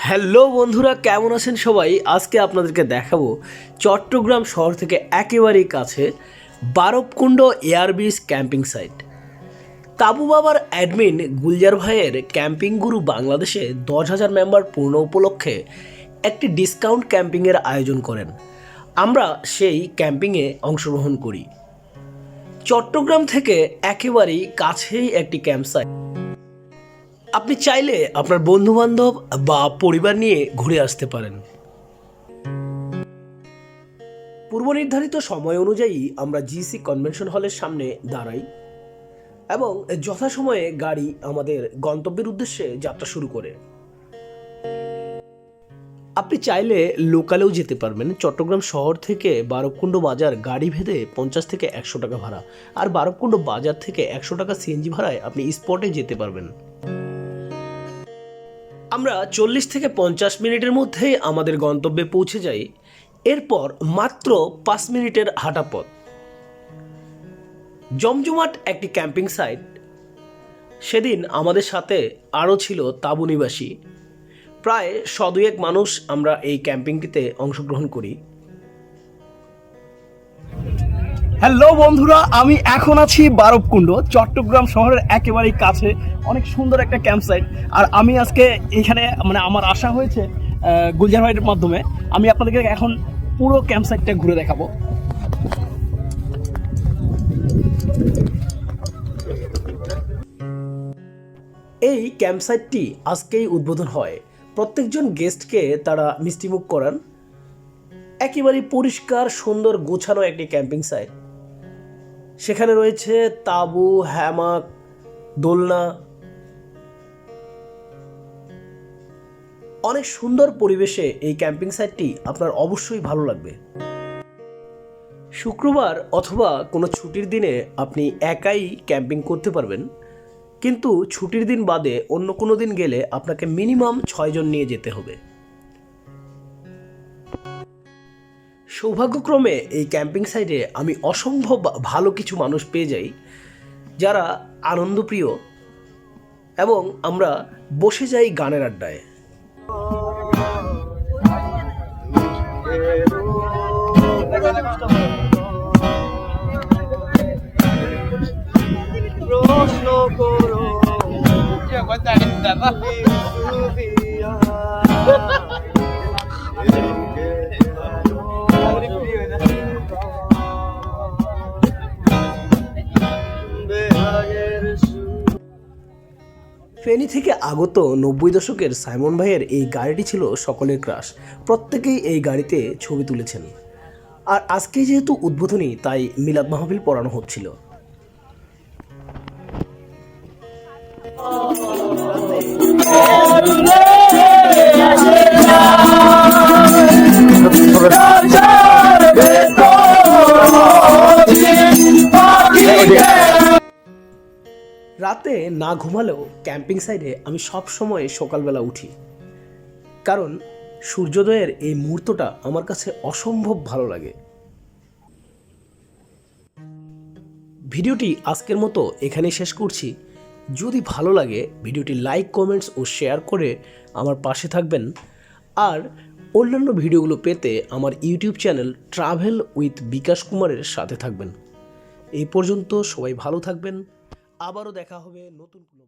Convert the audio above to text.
Hello বন্ধুরা, কেমন আছেন সবাই? আজকে আপনাদেরকে দেখাবো চট্টগ্রাম শহর থেকে একেবারেই কাছে বারবকুণ্ড এয়ারবেস ক্যাম্পিং সাইট। তাবু বাবার অ্যাডমিন গুলজার ভাইয়ের ক্যাম্পিং গুরু বাংলাদেশে 10,000 মেম্বার পূর্ণ উপলক্ষে একটি ডিসকাউন্ট ক্যাম্পিংয়ের আয়োজন করেন। আমরা সেই ক্যাম্পিংয়ে অংশগ্রহণ করি। চট্টগ্রাম থেকে একেবারেই কাছেই একটি ক্যাম্প সাইট। আপনি চাইলে আপনার বন্ধুবান্ধব বা পরিবার নিয়ে ঘুরে আসতে পারেন। পূর্ব নির্ধারিত সময় অনুযায়ী আমরা জিসি কনভেনশন হলের সামনে দাঁড়াই এবং যথাসময়ে গাড়ি আমাদের গন্তব্যের উদ্দেশ্যে যাত্রা শুরু করে। আপনি চাইলে লোকালেও যেতে পারবেন। চট্টগ্রাম শহর থেকে বারবকুণ্ড বাজার গাড়ি ভেদে 50 থেকে 100 টাকা ভাড়া, আর বারবকুণ্ড বাজার থেকে 100 টাকা সিএনজি ভাড়ায় আপনি স্পটে যেতে পারবেন। আমরা 40 থেকে 50 মিনিটের মধ্যেই আমাদের গন্তব্যে পৌঁছে যাই। এরপর মাত্র 5 মিনিটের হাঁটা পথ। জমজমাট একটি ক্যাম্পিং সাইট। সেদিন আমাদের সাথে আরও ছিল তাঁবু নিবাসী। প্রায় 100-200 মানুষ আমরা এই ক্যাম্পিংটিতে অংশগ্রহণ করি। হ্যালো বন্ধুরা, আমি এখন আছি বারবকুণ্ড, চট্টগ্রাম শহরের একেবারেই কাছে। অনেক সুন্দর একটা ক্যাম্প সাইট। আর আমি আজকে এখানে আমার আসা হয়েছে গুলজার ভাইয়ের মাধ্যমে। আমি আপনাদেরকে এখন পুরো ক্যাম্প সাইটটা ঘুরে দেখাবো। এই ক্যাম্প সাইটটি আজকেই উদ্বোধন হয়। প্রত্যেকজন গেস্টকে তারা মিষ্টিমুখ করান। একেবারেই পরিষ্কার সুন্দর গোছানো একটি ক্যাম্পিং সাইট। সেখানে রয়েছে তাঁবু, হ্যামাক, দোলনা। অনেক সুন্দর পরিবেশে এই ক্যাম্পিং সাইটটি আপনার অবশ্যই ভালো লাগবে। শুক্রবার অথবা কোনো ছুটির দিনে আপনি একাই ক্যাম্পিং করতে পারবেন, কিন্তু ছুটির দিন বাদে অন্য কোনো দিন গেলে আপনাকে মিনিমাম 6 জন নিয়ে যেতে হবে। সৌভাগ্যক্রমে এই ক্যাম্পিং সাইটে আমি অসম্ভব ভালো কিছু মানুষ পেয়ে যাই যারা আনন্দপ্রিয়, এবং আমরা বসে যাই গানের আড্ডায়। ফেনী থেকে আগত 90 দশকের সাইমন ভাইয়ের এই গাড়িটি ছিল সকলের ক্রাশ। প্রত্যেকেই এই গাড়িতে ছবি তুলেছেন। আর আজকে যেহেতু উদ্বোধনী, তাই মিলাদ মাহফিল পড়ানো হচ্ছিল। রাতে না ঘুমালেও ক্যাম্পিং সাইটে আমি সব সময় সকালবেলা উঠি, কারণ সূর্যোদয়ের এই মুহূর্তটা আমার কাছে অসম্ভব ভালো লাগে। ভিডিওটি আজকের মতো এখানেই শেষ করছি। যদি ভালো লাগে ভিডিওটি লাইক, কমেন্টস ও শেয়ার করে আমার পাশে থাকবেন। আর অন্যান্য ভিডিওগুলো পেতে আমার ইউটিউব চ্যানেল ট্রাভেল উইথ বিকাশ কুমারের সাথে থাকবেন। এই পর্যন্ত সবাই ভালো থাকবেন। আবারও দেখা হবে নতুন কোনো